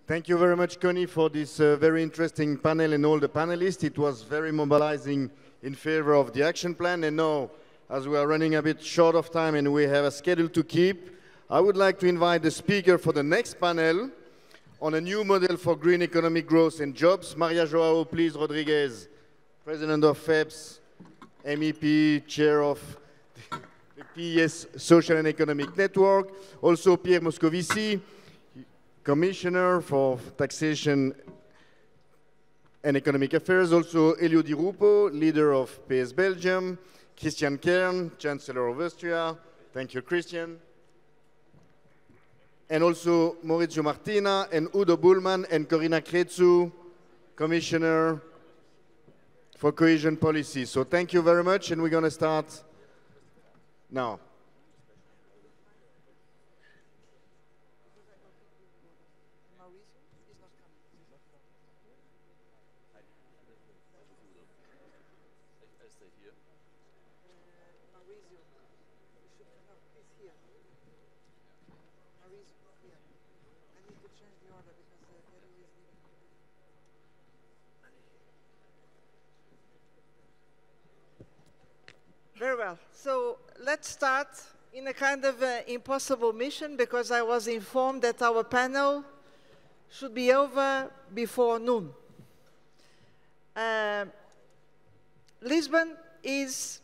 Thank you very much, Connie, for this very interesting panel and all the panelists. It was very mobilizing in favor of the action plan. And now, as we are running a bit short of time and we have a schedule to keep, I would like to invite the speaker for the next panel on a new model for green economic growth and jobs. Maria João, please, Rodrigues, President of FEPS, MEP, Chair of the PES Social and Economic Network. Also, Pierre Moscovici, Commissioner for Taxation and Economic Affairs. Also, Elio Di Rupo, leader of PES Belgium. Kern, Chancellor of Austria. Thank you, Christian. And also Maurizio Martina and Udo Bullman and Corina Creţu, Commissioner for Cohesion Policy. So thank you very much, and we're going to start now. Very well. So let's start in a kind of impossible mission, because I was informed that our panel should be over before noon. Lisbon is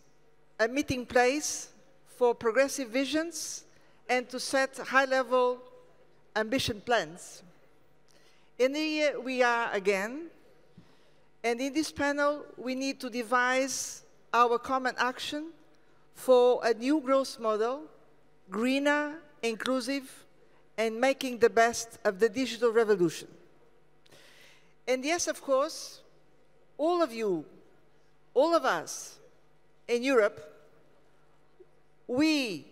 a meeting place for progressive visions and to set high-level ambition plans. And here we are again. And in this panel, we need to devise our common action for a new growth model, greener, inclusive, and making the best of the digital revolution. And yes, of course, all of you, all of us in Europe, we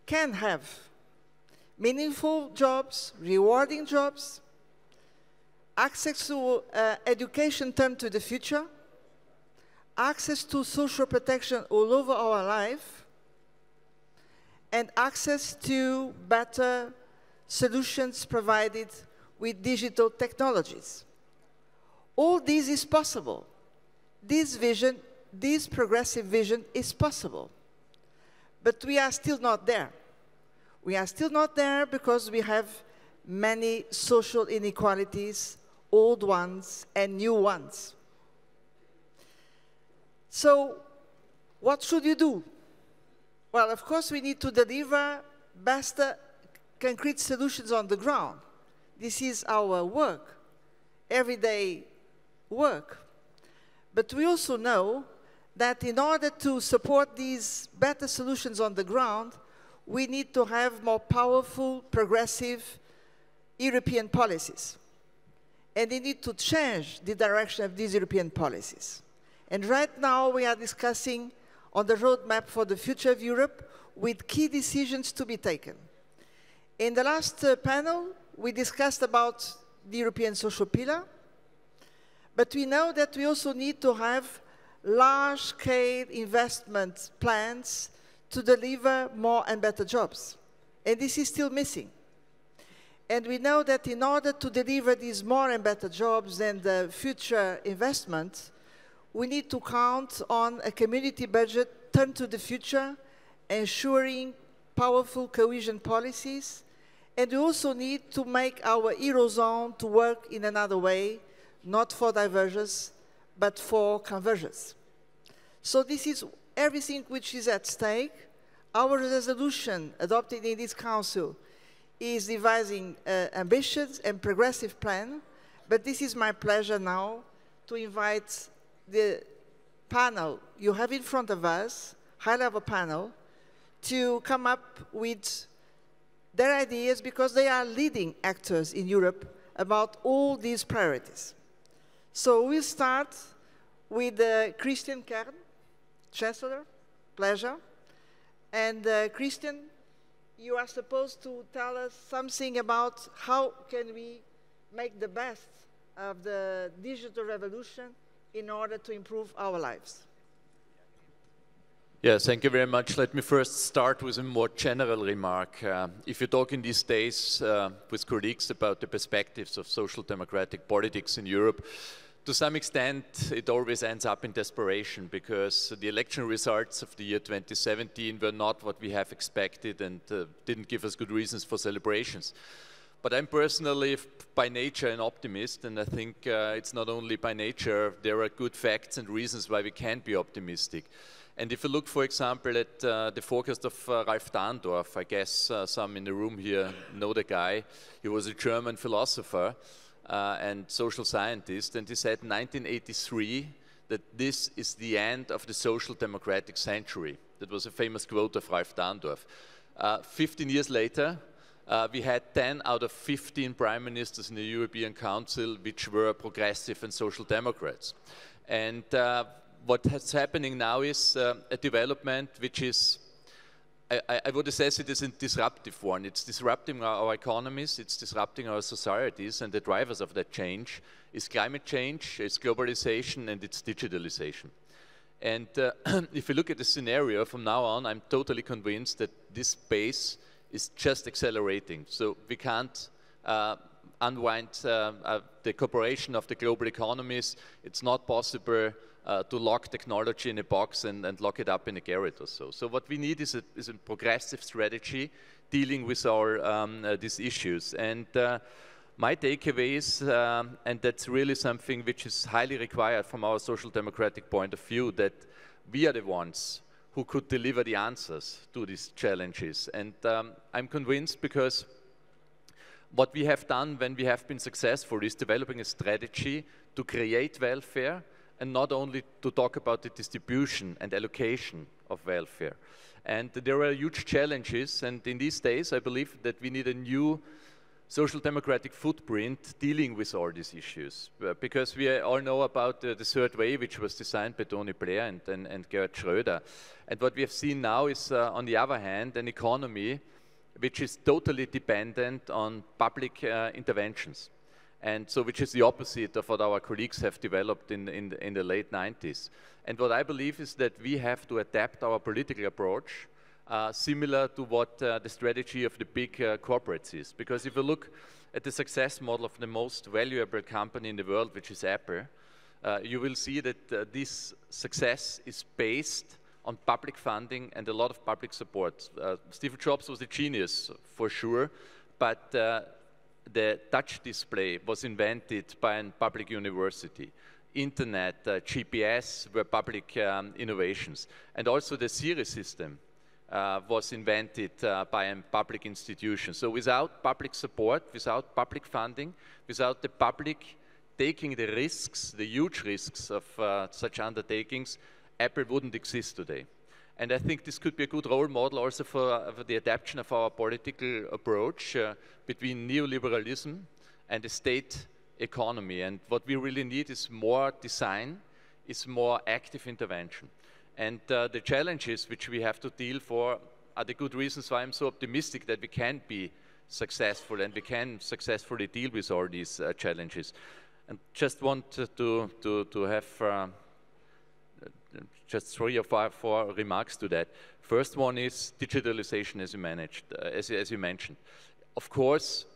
can have meaningful jobs, rewarding jobs, access to education turned to the future, access to social protection all over our life, and access to better solutions provided with digital technologies. All this is possible. This vision, this progressive vision is possible. But we are still not there. We are still not there because we have many social inequalities, old ones and new ones. So, what should you do? Well, of course, we need to deliver best concrete solutions on the ground. This is our work, everyday work. But we also know that in order to support these better solutions on the ground, we need to have more powerful, progressive European policies. And we need to change the direction of these European policies. And right now, we are discussing on the roadmap for the future of Europe with key decisions to be taken. In the last panel, we discussed about the European social pillar, but we know that we also need to have large-scale investment plans to deliver more and better jobs. And this is still missing. And we know that in order to deliver these more and better jobs and the future investment, we need to count on a community budget turned to the future, ensuring powerful cohesion policies. And we also need to make our Eurozone to work in another way, not for divergence, but for convergence. So this is everything which is at stake. Our resolution adopted in this Council is devising ambitious and progressive plan, but this is my pleasure now to invite the panel you have in front of us, high-level panel, to come up with their ideas, because they are leading actors in Europe about all these priorities. So we'll start with Christian Kern, Chancellor, pleasure. And Christian, you are supposed to tell us something about how can we make the best of the digital revolution in order to improve our lives. Yeah, thank you very much. Let me first start with a more general remark. If you're talking these days with colleagues about the perspectives of social democratic politics in Europe, to some extent it always ends up in desperation, because the election results of the year 2017 were not what we have expected and didn't give us good reasons for celebrations. But I'm personally, by nature, an optimist, and I think it's not only by nature, there are good facts and reasons why we can be optimistic. And if you look, for example, at the forecast of Ralph Dahndorf, I guess some in the room here know the guy. He was a German philosopher and social scientist, and he said in 1983 that this is the end of the social democratic century. That was a famous quote of Ralph Dahndorf. 15 years later, we had 10 out of 15 prime ministers in the European Council which were progressive and social democrats. And what is happening now is a development which is, I would assess it as a disruptive one. It's disrupting our economies, it's disrupting our societies, and the drivers of that change is climate change, it's globalization, and it's digitalization. And if you look at the scenario from now on, I'm totally convinced that this pace is just accelerating. So we can't unwind the cooperation of the global economies. It's not possible to lock technology in a box and lock it up in a garret or so. So what we need is a progressive strategy dealing with these issues. And my takeaway is, and that's really something which is highly required from our social democratic point of view, that we are the ones who could deliver the answers to these challenges. And I'm convinced, because what we have done when we have been successful is developing a strategy to create welfare, and not only to talk about the distribution and allocation of welfare. And there are huge challenges, and in these days I believe that we need a new social democratic footprint dealing with all these issues. Because we all know about the third way, which was designed by Tony Blair and Gerhard Schröder. And what we have seen now is, on the other hand, an economy which is totally dependent on public interventions. And so, which is the opposite of what our colleagues have developed in the late 90s. And what I believe is that we have to adapt our political approach similar to what the strategy of the big corporates is. Because if you look at the success model of the most valuable company in the world, which is Apple, you will see that this success is based on public funding and a lot of public support. Steve Jobs was a genius, for sure, but the touch display was invented by a public university. Internet, GPS were public innovations. And also the Siri system was invented by a public institution. So without public support, without public funding, without the public taking the risks, the huge risks of such undertakings, Apple wouldn't exist today. And I think this could be a good role model also for the adaptation of our political approach between neoliberalism and the state economy. And what we really need is more design, is more active intervention. And the challenges which we have to deal for are the good reasons why I'm so optimistic that we can be successful and we can successfully deal with all these challenges. And just want to have just 3 or 4 remarks to that. First one is digitalization, as you mentioned. Of course,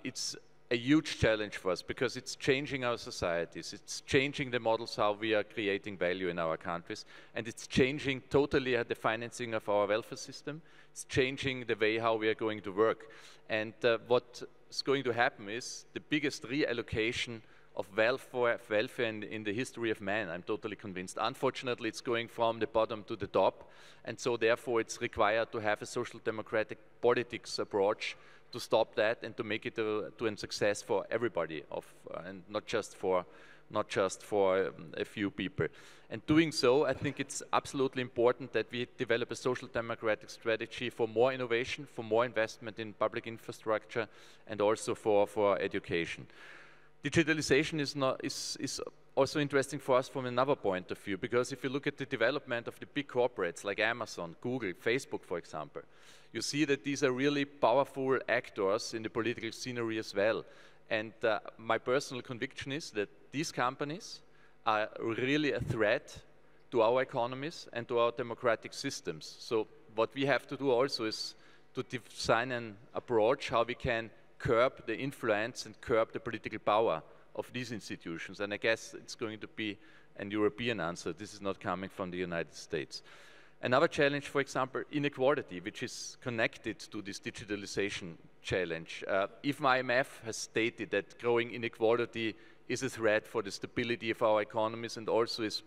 it's a huge challenge for us because it's changing our societies, it's changing the models how we are creating value in our countries, and it's changing totally the financing of our welfare system. It's changing the way how we are going to work. And what is going to happen is the biggest reallocation of welfare in the history of man, I'm totally convinced. Unfortunately, it's going from the bottom to the top, and so therefore it's required to have a social democratic politics approach to stop that and to make it to a success for everybody, and not just for a few people. And doing so, I think it's absolutely important that we develop a social democratic strategy for more innovation, for more investment in public infrastructure, and also for education. Digitalization is also interesting for us from another point of view, because if you look at the development of the big corporates like Amazon, Google, Facebook, for example, you see that these are really powerful actors in the political scenery as well. And my personal conviction is that these companies are really a threat to our economies and to our democratic systems. So what we have to do also is to design an approach how we can curb the influence and curb the political power of these institutions. And I guess it's going to be an European answer. This is not coming from the United States. Another challenge, for example, inequality, which is connected to this digitalization challenge. If IMF has stated that growing inequality is a threat for the stability of our economies and also is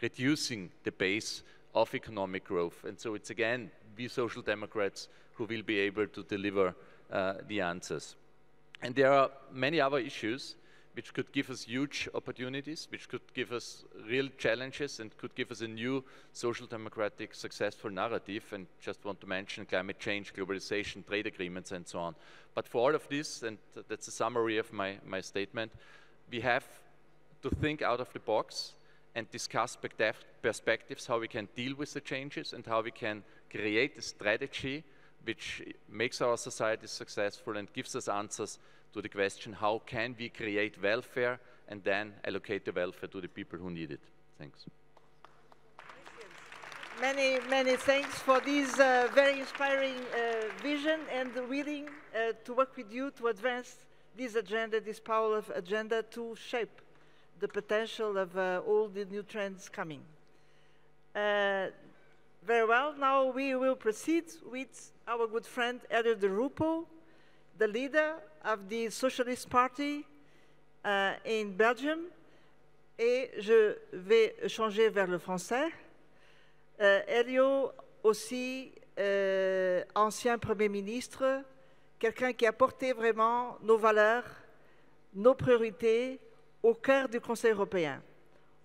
reducing the base of economic growth. And so it's again, we social democrats who will be able to deliver the answers. And there are many other issues which could give us huge opportunities, which could give us real challenges and could give us a new social democratic successful narrative, and just want to mention climate change, globalization, trade agreements and so on. But for all of this, and that's a summary of my statement, we have to think out of the box and discuss perspectives, how we can deal with the changes and how we can create a strategy which makes our society successful and gives us answers to the question, how can we create welfare and then allocate the welfare to the people who need it? Thanks. Many thanks for this very inspiring vision and willing to work with you to advance this agenda, this powerful agenda, to shape the potential of all the new trends coming. Very well, now we will proceed with our good friend Elio de Rupo, the leader of the Socialist Party in Belgium. Et je vais changer vers le français. Elio, aussi ancien Premier ministre, quelqu'un qui a porté vraiment nos valeurs, nos priorités au cœur du Conseil européen.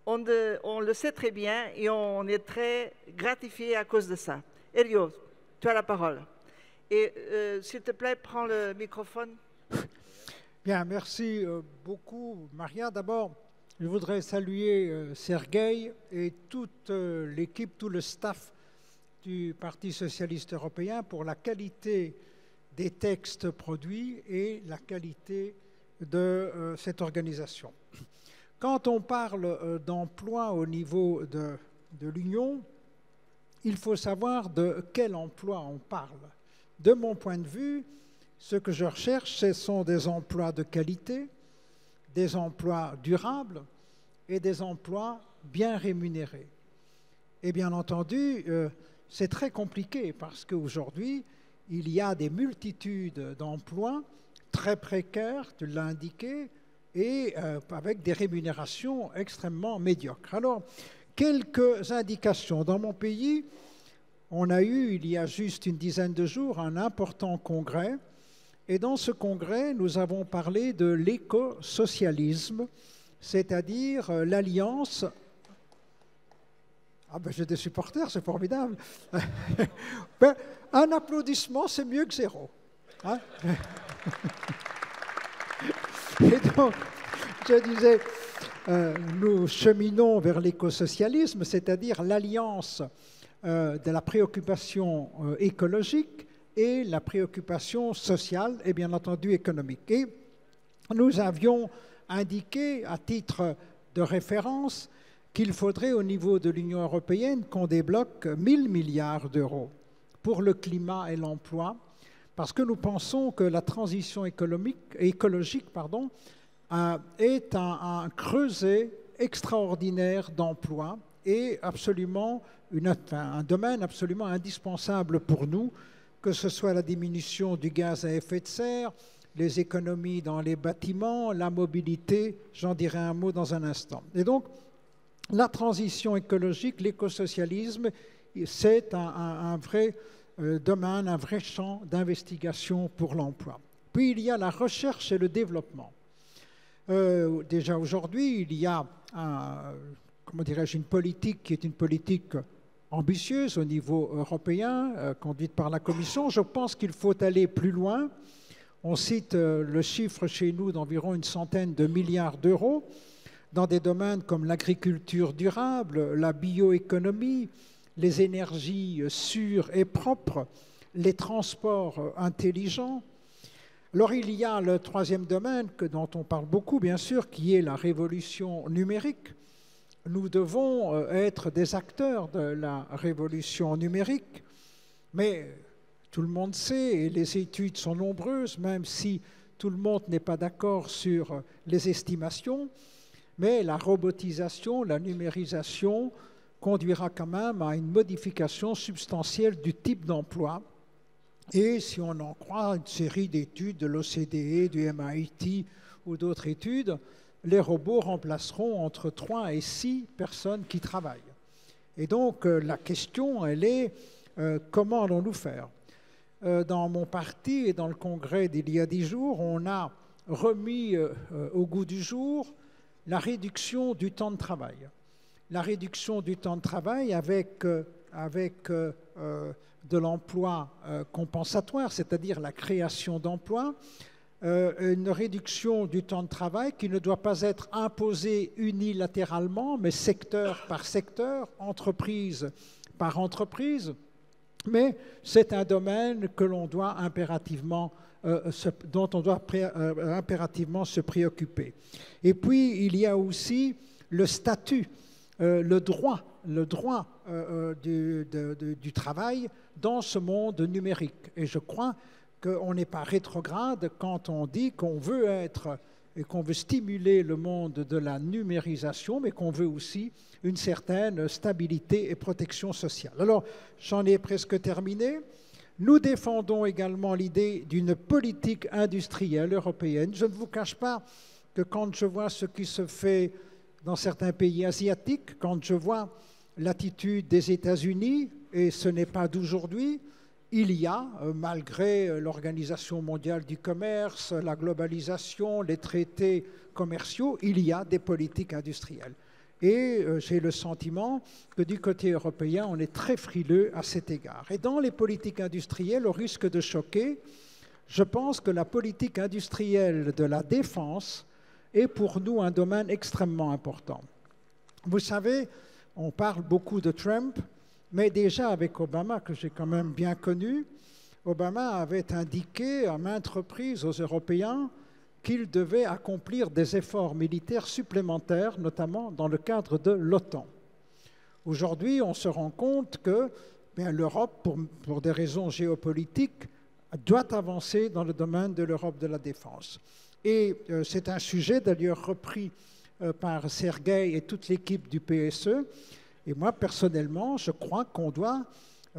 On le sait très bien et on est très gratifié à cause de ça. Elio, tu as la parole. Et s'il te plaît, prends le microphone. Bien, merci beaucoup, Maria. D'abord, je voudrais saluer Sergueï et toute l'équipe, tout le staff du Parti socialiste européen pour la qualité des textes produits et la qualité de cette organisation. Quand on parle d'emploi au niveau de l'Union, il faut savoir de quel emploi on parle. De mon point de vue, ce que je recherche, ce sont des emplois de qualité, des emplois durables et des emplois bien rémunérés. Et bien entendu, c'est très compliqué parce qu'aujourd'hui, il y a des multitudes d'emplois très précaires, tu l'as indiqué, et avec des rémunérations extrêmement médiocres. Alors, quelques indications. Dans mon pays, on a eu, il y a juste une dizaine de jours, un important congrès. Et dans ce congrès, nous avons parlé de l'écosocialisme, c'est-à-dire l'alliance... Ah ben j'ai des supporters, c'est formidable. Ben, un applaudissement, c'est mieux que zéro. Hein? Et donc, je disais, nous cheminons vers l'écosocialisme, c'est-à-dire l'alliance de la préoccupation écologique et la préoccupation sociale et bien entendu économique. Et nous avions indiqué à titre de référence qu'il faudrait au niveau de l'Union européenne qu'on débloque 1000 milliards d'euros pour le climat et l'emploi, parce que nous pensons que la transition écologique est un creuset extraordinaire d'emplois et absolument un domaine absolument indispensable pour nous, que ce soit la diminution du gaz à effet de serre, les économies dans les bâtiments, la mobilité, j'en dirai un mot dans un instant. Et donc, la transition écologique, l'écosocialisme, c'est un vrai domaine, un vrai champ d'investigation pour l'emploi. Puis il y a la recherche et le développement. Déjà aujourd'hui, il y a une politique qui est une politique ambitieuse au niveau européen, conduite par la Commission. Je pense qu'il faut aller plus loin. On cite le chiffre chez nous d'environ 100 milliards d'euros dans des domaines comme l'agriculture durable, la bioéconomie, les énergies sûres et propres, les transports intelligents. Alors il y a le troisième domaine dont on parle beaucoup, bien sûr, qui est la révolution numérique. nous devons être des acteurs de la révolution numérique, mais tout le monde sait, et les études sont nombreuses, même si tout le monde n'est pas d'accord sur les estimations, mais la robotisation, la numérisation conduira quand même à une modification substantielle du type d'emploi. Et si on en croit une série d'études de l'OCDE, du MIT ou d'autres études, les robots remplaceront entre 3 et 6 personnes qui travaillent. Et donc la question, elle est comment allons-nous faire? Dans mon parti et dans le congrès d'il y a 10 jours, on a remis au goût du jour la réduction du temps de travail. La réduction du temps de travail avec de l'emploi compensatoire, c'est-à-dire la création d'emplois, une réduction du temps de travail qui ne doit pas être imposée unilatéralement, mais secteur par secteur, entreprise par entreprise, mais c'est un domaine que l'on doit impérativement, dont on doit impérativement se préoccuper. Et puis, il y a aussi le statut, le droit du travail dans ce monde numérique. Et je crois qu'on n'est pas rétrograde quand on dit qu'on veut être et qu'on veut stimuler le monde de la numérisation, mais qu'on veut aussi une certaine stabilité et protection sociale. Alors, j'en ai presque terminé. Nous défendons également l'idée d'une politique industrielle européenne. Je ne vous cache pas que quand je vois ce qui se fait dans certains pays asiatiques, quand je vois l'attitude des États-Unis, et ce n'est pas d'aujourd'hui, il y a, malgré l'Organisation mondiale du commerce, la globalisation, les traités commerciaux, il y a des politiques industrielles. Et j'ai le sentiment que du côté européen, on est très frileux à cet égard. Et dans les politiques industrielles, au risque de choquer, je pense que la politique industrielle de la défense est pour nous un domaine extrêmement important. Vous savez, on parle beaucoup de Trump, mais déjà avec Obama, que j'ai quand même bien connu, Obama avait indiqué à maintes reprises aux Européens qu'il devait accomplir des efforts militaires supplémentaires, notamment dans le cadre de l'OTAN. Aujourd'hui, on se rend compte que l'Europe, pour des raisons géopolitiques, doit avancer dans le domaine de l'Europe de la défense. Et c'est un sujet d'ailleurs repris par Sergueï et toute l'équipe du PSE. Et moi, personnellement, je crois qu'on doit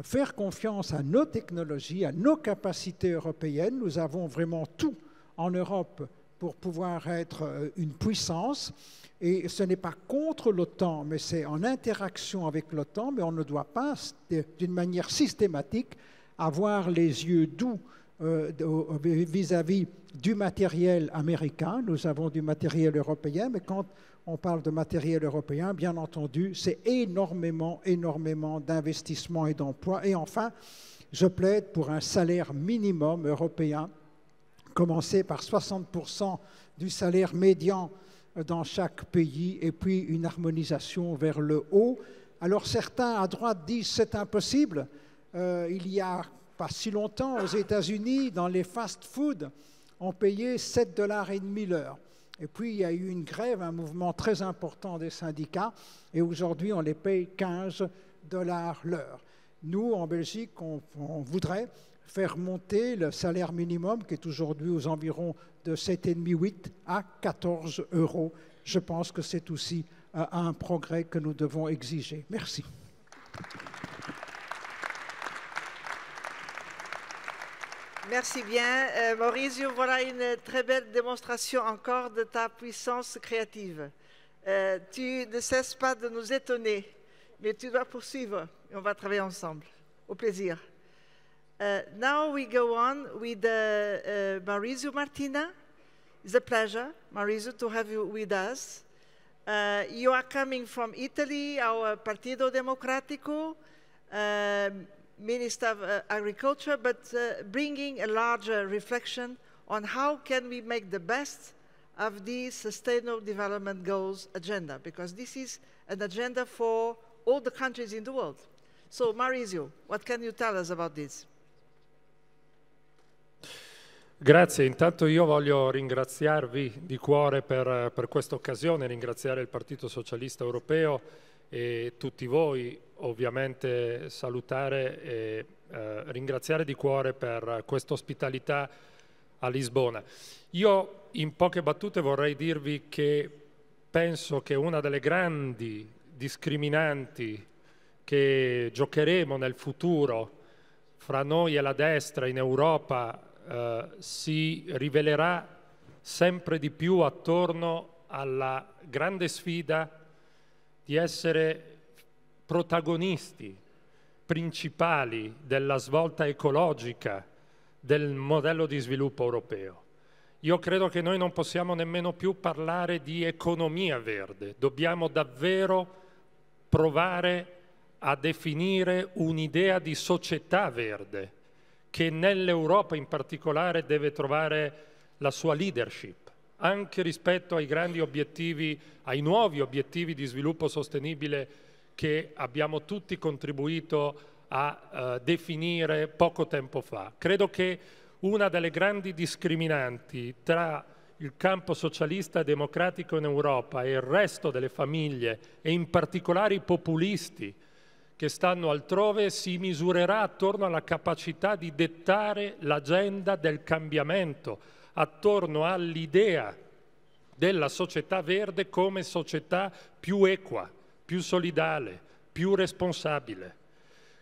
faire confiance à nos technologies, à nos capacités européennes. Nous avons vraiment tout en Europe pour pouvoir être une puissance. Et ce n'est pas contre l'OTAN, mais c'est en interaction avec l'OTAN. Mais on ne doit pas, d'une manière systématique, avoir les yeux doux vis-à-vis du matériel américain. Nous avons du matériel européen, mais quand on parle de matériel européen, bien entendu, c'est énormément d'investissements et d'emplois. Et enfin, je plaide pour un salaire minimum européen, commencer par 60% du salaire médian dans chaque pays, et puis une harmonisation vers le haut. Alors certains à droite disent c'est impossible. Il y a pas si longtemps, aux États-Unis, dans les fast-food, on payait 7,5 $ l'heure. Et puis, il y a eu une grève, un mouvement très important des syndicats, et aujourd'hui, on les paye 15 $ l'heure. Nous, en Belgique, on voudrait faire monter le salaire minimum, qui est aujourd'hui aux environs de 7,5-8 à 14 €. Je pense que c'est aussi un progrès que nous devons exiger. Merci. Merci bien. Maurizio, voilà une très belle démonstration encore de ta puissance créative. Tu ne cesses pas de nous étonner, mais tu dois poursuivre et on va travailler ensemble. Au plaisir. Now we go on with Maurizio Martina. It's a pleasure, Maurizio, to have you with us. You are coming from Italy, our Partito Democratico, Minister of Agriculture, but bringing a larger reflection on how can we make the best of the Sustainable Development Goals agenda, because this is an agenda for all the countries in the world. So, Maurizio, what can you tell us about this? Grazie, intanto io voglio ringraziarvi di cuore per questa occasione, ringraziare il Partito Socialista Europeo e tutti voi, ovviamente salutare e ringraziare di cuore per questa ospitalità a Lisbona. Io in poche battute vorrei dirvi che penso che una delle grandi discriminanti che giocheremo nel futuro fra noi e la destra in Europa si rivelerà sempre di più attorno alla grande sfida di essere protagonisti principali della svolta ecologica del modello di sviluppo europeo. Io credo che noi non possiamo nemmeno più parlare di economia verde, dobbiamo davvero provare a definire un'idea di società verde che nell'Europa in particolare deve trovare la sua leadership, anche rispetto ai grandi obiettivi, ai nuovi obiettivi di sviluppo sostenibile che abbiamo tutti contribuito a definire poco tempo fa. Credo che una delle grandi discriminanti tra il campo socialista e democratico in Europa e il resto delle famiglie, e in particolare i populisti che stanno altrove, si misurerà attorno alla capacità di dettare l'agenda del cambiamento, attorno all'idea della società verde come società più equa, più solidale, più responsabile.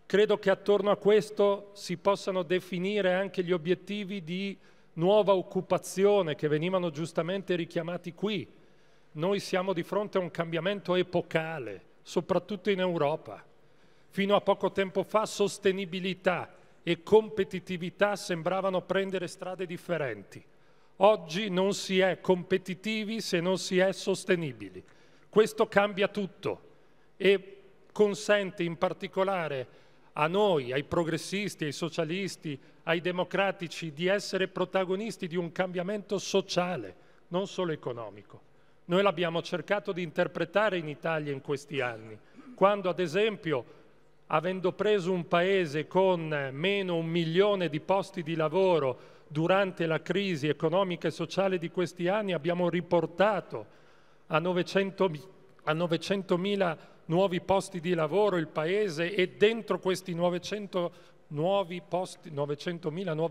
Credo che attorno a questo si possano definire anche gli obiettivi di nuova occupazione che venivano giustamente richiamati qui. Noi siamo di fronte a un cambiamento epocale, soprattutto in Europa. Fino a poco tempo fa sostenibilità e competitività sembravano prendere strade differenti. Oggi non si è competitivi se non si è sostenibili. Questo cambia tutto e consente in particolare a noi, ai progressisti, ai socialisti, ai democratici, di essere protagonisti di un cambiamento sociale, non solo economico. Noi l'abbiamo cercato di interpretare in Italia in questi anni, quando ad esempio, avendo preso un paese con meno 1 milione di posti di lavoro durante la crisi economica e sociale di questi anni, abbiamo riportato a 900.000 nuovi posti di lavoro il paese, e dentro questi 900.000 nuovi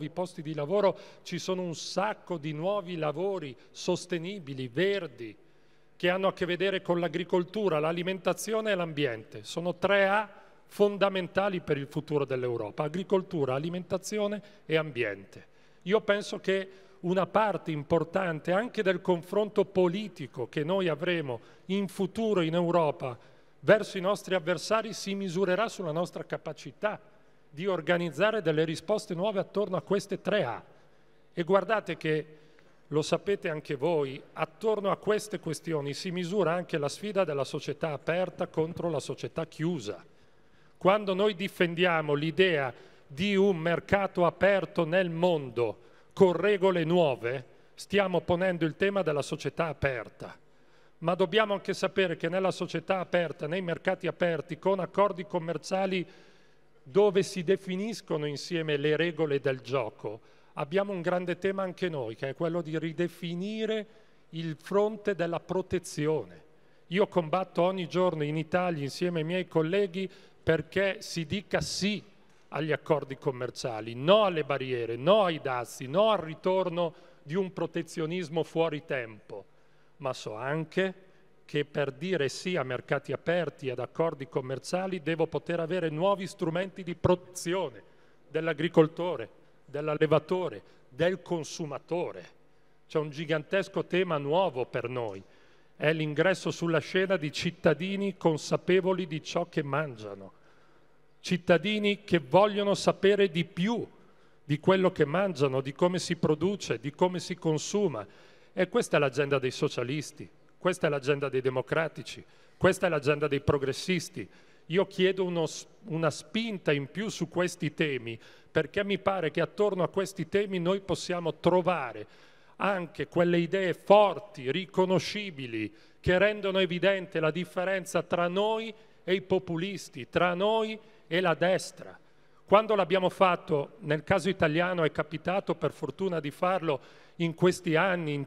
posti di lavoro ci sono un sacco di nuovi lavori sostenibili, verdi, che hanno a che vedere con l'agricoltura, l'alimentazione e l'ambiente. Sono 3A fondamentali per il futuro dell'Europa: agricoltura, alimentazione e ambiente. Io penso che una parte importante anche del confronto politico che noi avremo in futuro in Europa verso i nostri avversari si misurerà sulla nostra capacità di organizzare delle risposte nuove attorno a queste 3A. E guardate che, lo sapete anche voi, attorno a queste questioni si misura anche la sfida della società aperta contro la società chiusa. Quando noi difendiamo l'idea di un mercato aperto nel mondo con regole nuove, stiamo ponendo il tema della società aperta. Ma dobbiamo anche sapere che nella società aperta, nei mercati aperti, con accordi commerciali dove si definiscono insieme le regole del gioco, abbiamo un grande tema anche noi, che è quello di ridefinire il fronte della protezione. Io combatto ogni giorno in Italia insieme ai miei colleghi perché si dica sì agli accordi commerciali, no alle barriere, no ai dazi, no al ritorno di un protezionismo fuori tempo. Ma so anche che per dire sì a mercati aperti e ad accordi commerciali devo poter avere nuovi strumenti di protezione dell'agricoltore, dell'allevatore, del consumatore. C'è un gigantesco tema nuovo per noi, è l'ingresso sulla scena di cittadini consapevoli di ciò che mangiano, cittadini che vogliono sapere di più di quello che mangiano, di come si produce, di come si consuma. E questa è l'agenda dei socialisti, questa è l'agenda dei democratici, questa è l'agenda dei progressisti. Io chiedo una spinta in più su questi temi, perché mi pare che attorno a questi temi noi possiamo trovare anche quelle idee forti, riconoscibili, che rendono evidente la differenza tra noi e i populisti, tra noi e la destra. Quando l'abbiamo fatto, nel caso italiano è capitato per fortuna di farlo in questi anni,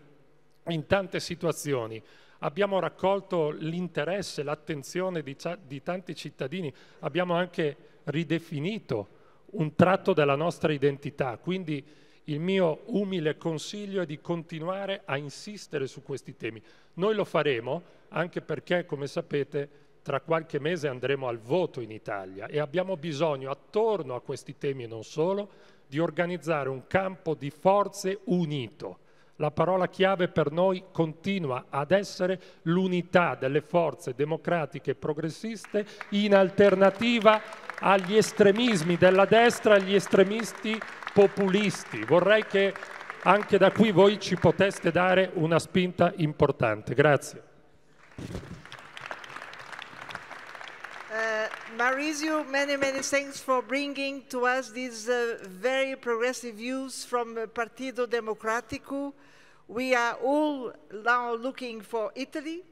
in tante situazioni. Abbiamo raccolto l'interesse, l'attenzione di tanti cittadini, abbiamo anche ridefinito un tratto della nostra identità, quindi il mio umile consiglio è di continuare a insistere su questi temi. Noi lo faremo anche perché, come sapete, tra qualche mese andremo al voto in Italia e abbiamo bisogno, attorno a questi temi e non solo, di organizzare un campo di forze unito. La parola chiave per noi continua ad essere l'unità delle forze democratiche e progressiste in alternativa agli estremismi della destra e agli estremisti populisti. Vorrei che anche da qui voi ci poteste dare una spinta importante. Grazie. Maurizio, many thanks for bringing to us these very progressive views from Partito Democratico. We are all now looking for Italy,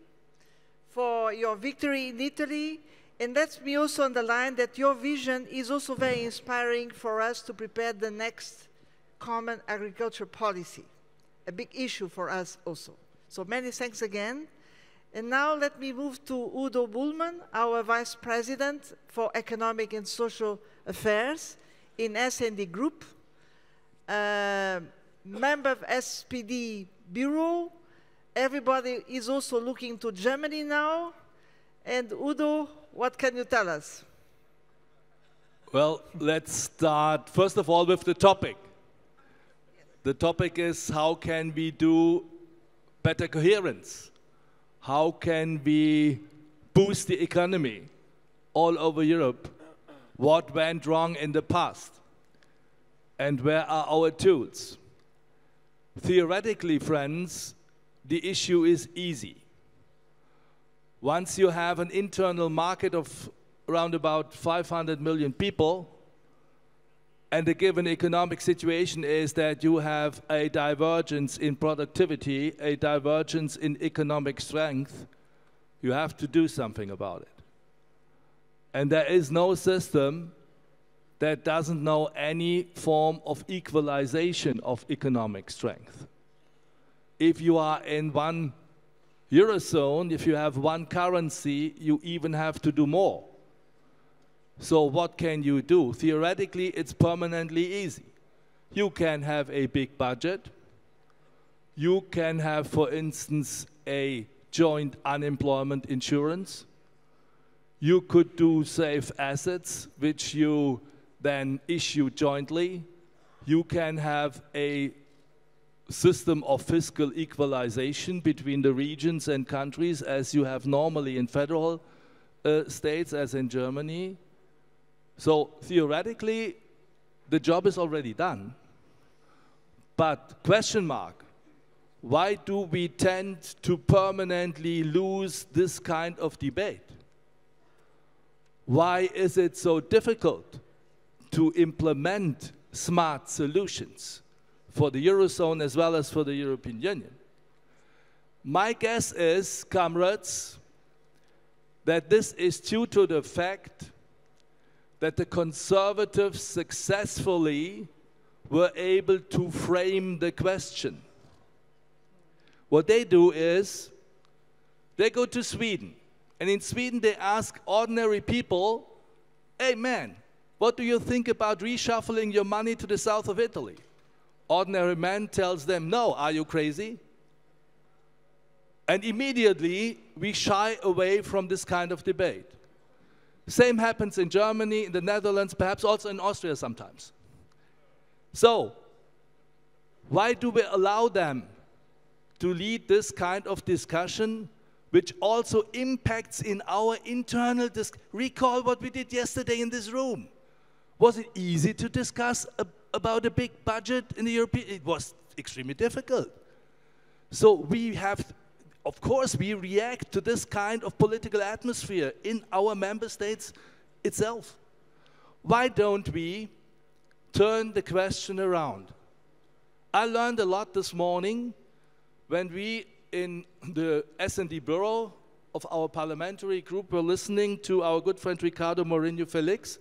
for your victory in Italy, and let me also underline that your vision is also very inspiring for us to prepare the next common agriculture policy, a big issue for us also. So many thanks again. And now let me move to Udo Bullmann, our Vice President for Economic and Social Affairs in S&D Group, member of SPD Bureau. Everybody is also looking to Germany now. And Udo, what can you tell us? Well, let's start first of all with the topic. The topic is how can we do better coherence? How can we boost the economy all over Europe? What went wrong in the past? And where are our tools? Theoretically, friends, the issue is easy. Once you have an internal market of around about 500 million people, and the given economic situation is that you have a divergence in productivity, a divergence in economic strength, you have to do something about it. And there is no system that doesn't know any form of equalization of economic strength. If you are in one Eurozone, if you have one currency, you even have to do more. So what can you do? Theoretically, it's permanently easy. You can have a big budget. You can have, for instance, a joint unemployment insurance. You could do safe assets, which you then issue jointly. You can have a system of fiscal equalization between the regions and countries, as you have normally in federal states, as in Germany. So theoretically, the job is already done. But question mark, why do we tend to permanently lose this kind of debate? Why is it so difficult to implement smart solutions for the Eurozone as well as for the European Union? My guess is, comrades, that this is due to the fact that the conservatives successfully were able to frame the question. What they do is, they go to Sweden, and in Sweden they ask ordinary people, hey man, what do you think about reshuffling your money to the south of Italy? Ordinary man tells them, no, are you crazy? And immediately we shy away from this kind of debate. Same happens in Germany, in the Netherlands, perhaps also in Austria sometimes. So, why do we allow them to lead this kind of discussion, which also impacts in our internal recall what we did yesterday in this room. Was it easy to discuss about a big budget in the European? It was extremely difficult. So we have, of course, we react to this kind of political atmosphere in our member states itself. Why don't we turn the question around? I learned a lot this morning when we in the S&D Bureau of our parliamentary group were listening to our good friend Ricardo Mourinho Felix.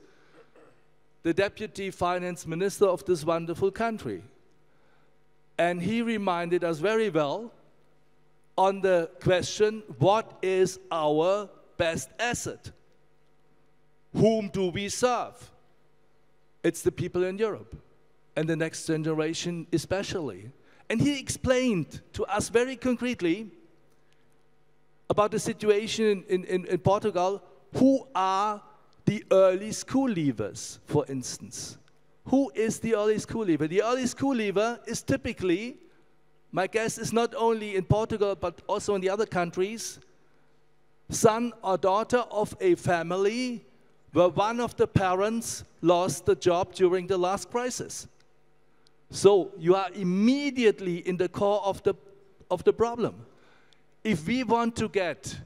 the deputy finance minister of this wonderful country. And he reminded us very well on the question, what is our best asset? Whom do we serve? It's the people in Europe, and the next generation especially. And he explained to us very concretely about the situation in Portugal. Who are the early school leavers, for instance? Who is the early school leaver? The early school leaver is typically, my guess is not only in Portugal, but also in the other countries, son or daughter of a family where one of the parents lost the job during the last crisis. So you are immediately in the core of the problem. If we want to get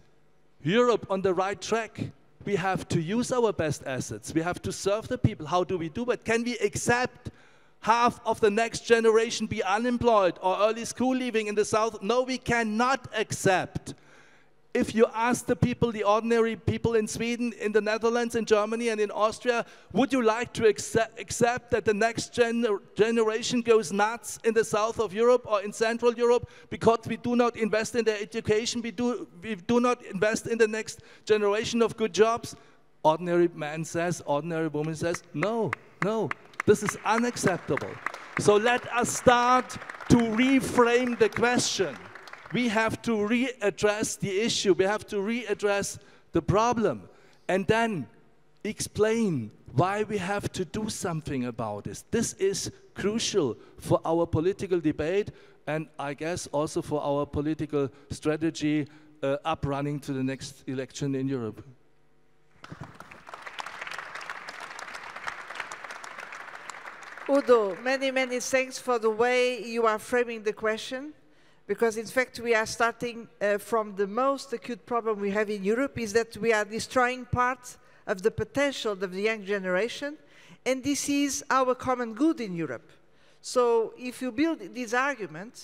Europe on the right track, we have to use our best assets. We have to serve the people. How do we do it? Can we accept half of the next generation be unemployed or early school leaving in the south? No, we cannot accept. If you ask the people, the ordinary people in Sweden, in the Netherlands, in Germany, and in Austria, would you like to accept that the next generation goes nuts in the south of Europe or in Central Europe because we do not invest in their education, we do not invest in the next generation of good jobs? Ordinary man says, ordinary woman says, no, no, this is unacceptable. So let us start to reframe the question. We have to readdress the issue. We have to readdress the problem and then explain why we have to do something about this. This is crucial for our political debate and I guess also for our political strategy up-running to the next election in Europe. Udo, many, many thanks for the way you are framing the question. Because in fact we are starting from the most acute problem we have in Europe is that we are destroying part of the potential of the young generation, and this is our common good in Europe. So if you build this argument,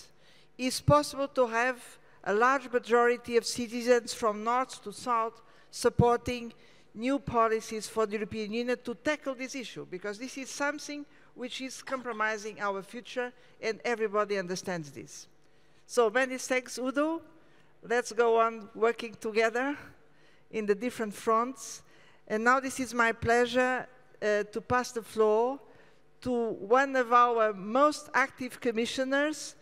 it's possible to have a large majority of citizens from north to south supporting new policies for the European Union to tackle this issue, because this is something which is compromising our future, and everybody understands this. So many thanks, Udo. Let's go on working together in the different fronts. And now this is my pleasure to pass the floor to one of our most active commissioners,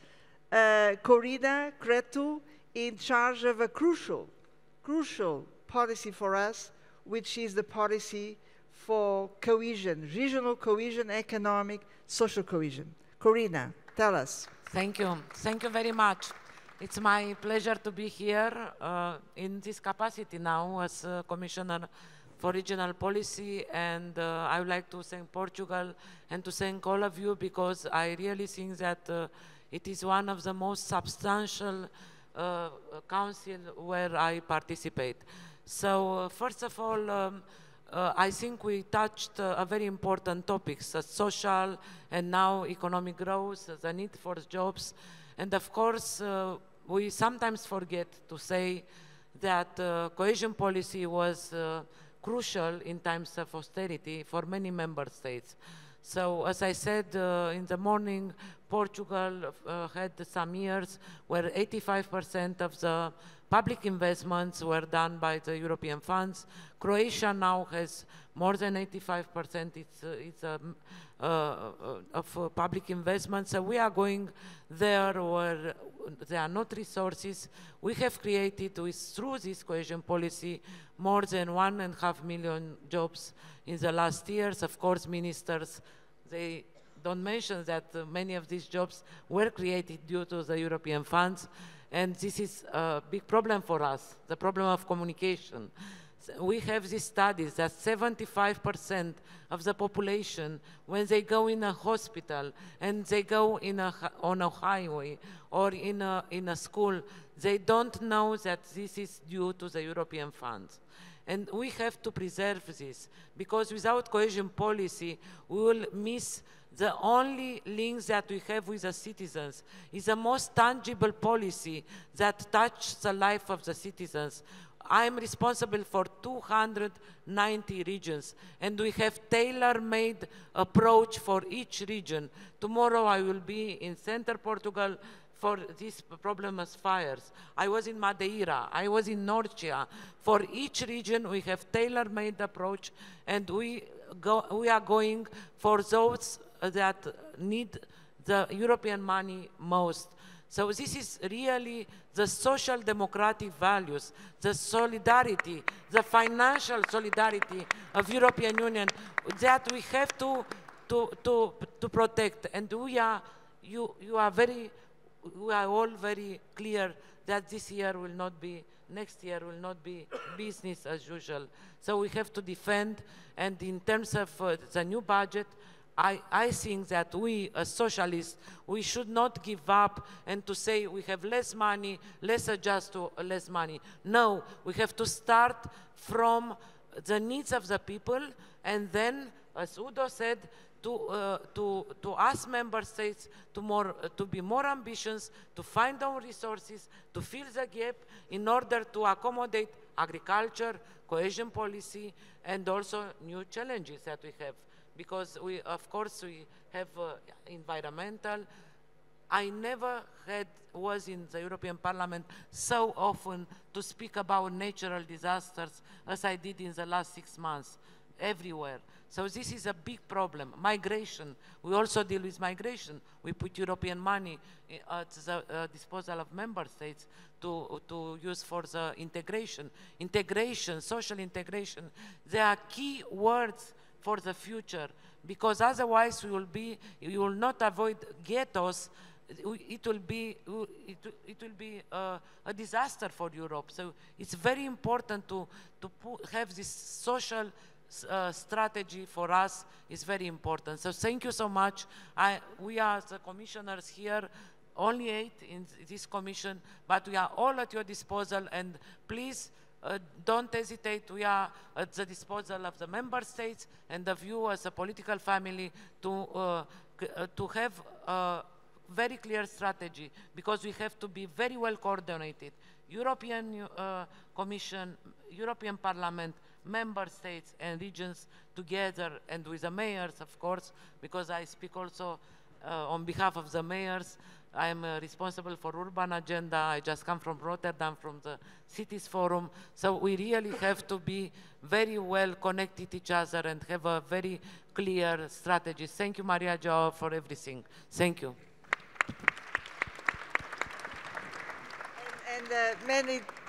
Corina, Creţu, in charge of a crucial policy for us, which is the policy for cohesion, regional cohesion, economic, social cohesion. Corina, tell us. Thank you. Thank you very much. It's my pleasure to be here in this capacity now as Commissioner for Regional Policy, and I would like to thank Portugal and to thank all of you because I really think that it is one of the most substantial council where I participate. So first of all, I think we touched a very important topics, social and now economic growth, the need for jobs. And of course, we sometimes forget to say that cohesion policy was crucial in times of austerity for many member states. So as I said in the morning, Portugal had some years where 85% of the public investments were done by the European funds. Croatia now has more than 85% of public investments. So we are going there where there are not resources. We have created, through this cohesion policy, more than 1.5 million jobs in the last years. Of course, ministers, they don't mention that many of these jobs were created due to the European funds. And this is a big problem for us, the problem of communication. We have these studies that 75% of the population, when they go in a hospital and they go on a highway or in a school, they don't know that this is due to the European funds. And we have to preserve this, because without cohesion policy, we will miss the only links that we have with the citizens. Is the most tangible policy that touches the life of the citizens. I am responsible for 290 regions, and we have tailor-made approach for each region. Tomorrow I will be in Central Portugal for this problem of fires. I was in Madeira, I was in Austria. For each region we have tailor-made approach, and we are going for those that need the European money most. So this is really the social democratic values, the solidarity, the financial solidarity of European Union that we have to protect. And we are all very clear that this year will not be, next year will not be business as usual. So we have to defend, and in terms of the new budget, I think that we, as socialists, we should not give up and to say we have less money, let's adjust to less money. No, we have to start from the needs of the people, and then, as Udo said, to ask member states to be more ambitious, to find our resources, to fill the gap in order to accommodate agriculture, cohesion policy, and also new challenges that we have. Because we, of course, we have environmental. I never was in the European Parliament so often to speak about natural disasters as I did in the last 6 months, everywhere. So this is a big problem. Migration, we also deal with migration. We put European money at the disposal of member states to use for the integration. Integration, social integration, they are key words for the future, because otherwise we will not avoid ghettos. It will be a disaster for Europe. So it's very important to have this social strategy for us. Is very important. So thank you so much. We are the commissioners here, only 8 in this commission, but we are all at your disposal, and please don't hesitate. We are at the disposal of the member states and of you as a political family to have a very clear strategy, because we have to be very well coordinated. European Commission, European Parliament, member states and regions together, and with the mayors, of course, because I speak also on behalf of the mayors. I am responsible for urban agenda. I just come from Rotterdam, from the Cities Forum. So we really have to be very well connected each other and have a very clear strategy. Thank you, Maria João, for everything. Thank you. And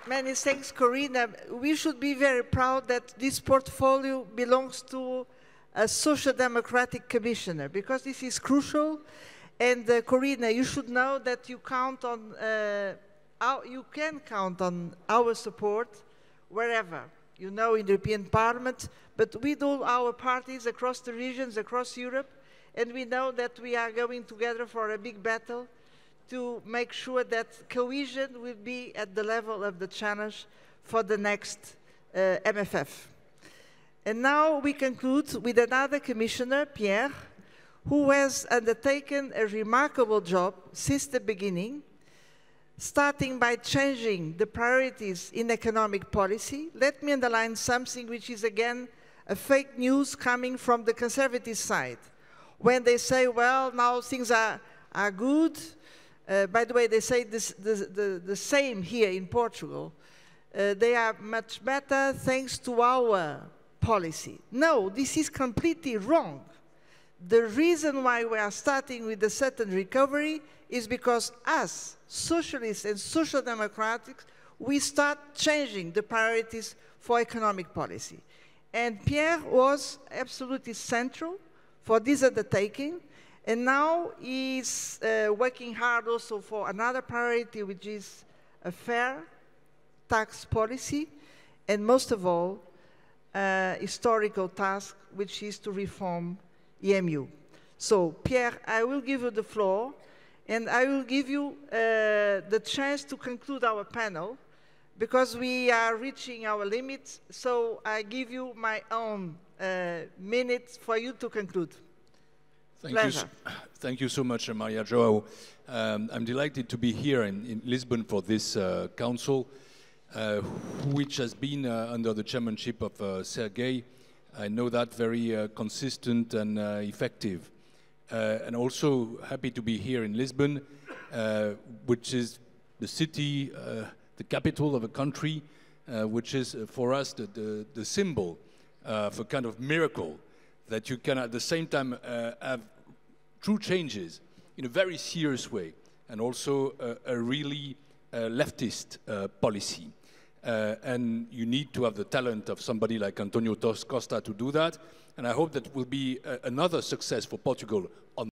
many thanks, Corina. We should be very proud that this portfolio belongs to a social democratic commissioner, because this is crucial. And Corina, you should know that you count on, you can count on our support wherever, you know, in the European Parliament, but with all our parties across the regions, across Europe, and we know that we are going together for a big battle to make sure that cohesion will be at the level of the challenge for the next MFF. And now we conclude with another commissioner, Pierre, who has undertaken a remarkable job since the beginning, starting by changing the priorities in economic policy. Let me underline something which is, again, a fake news coming from the conservative side. When they say, well, now things are good. By the way, they say the same here in Portugal. They are much better thanks to our policy. No, this is completely wrong. The reason why we are starting with a certain recovery is because us, socialists and social democrats, we start changing the priorities for economic policy. And Pierre was absolutely central for this undertaking, and now he's working hard also for another priority, which is a fair tax policy, and most of all, historical task, which is to reform EMU. So, Pierre, I will give you the floor, and I will give you the chance to conclude our panel, because we are reaching our limits, so I give you my own minutes for you to conclude. Thank you so much, Maria João. I'm delighted to be here in Lisbon for this council, which has been under the chairmanship of Sergei. I know that very consistent and effective. And also happy to be here in Lisbon, which is the city, the capital of a country, which is for us the symbol of a kind of miracle that you can at the same time have true changes in a very serious way, and also a really leftist policy. And you need to have the talent of somebody like Antonio Costa to do that. And I hope that will be another success for Portugal on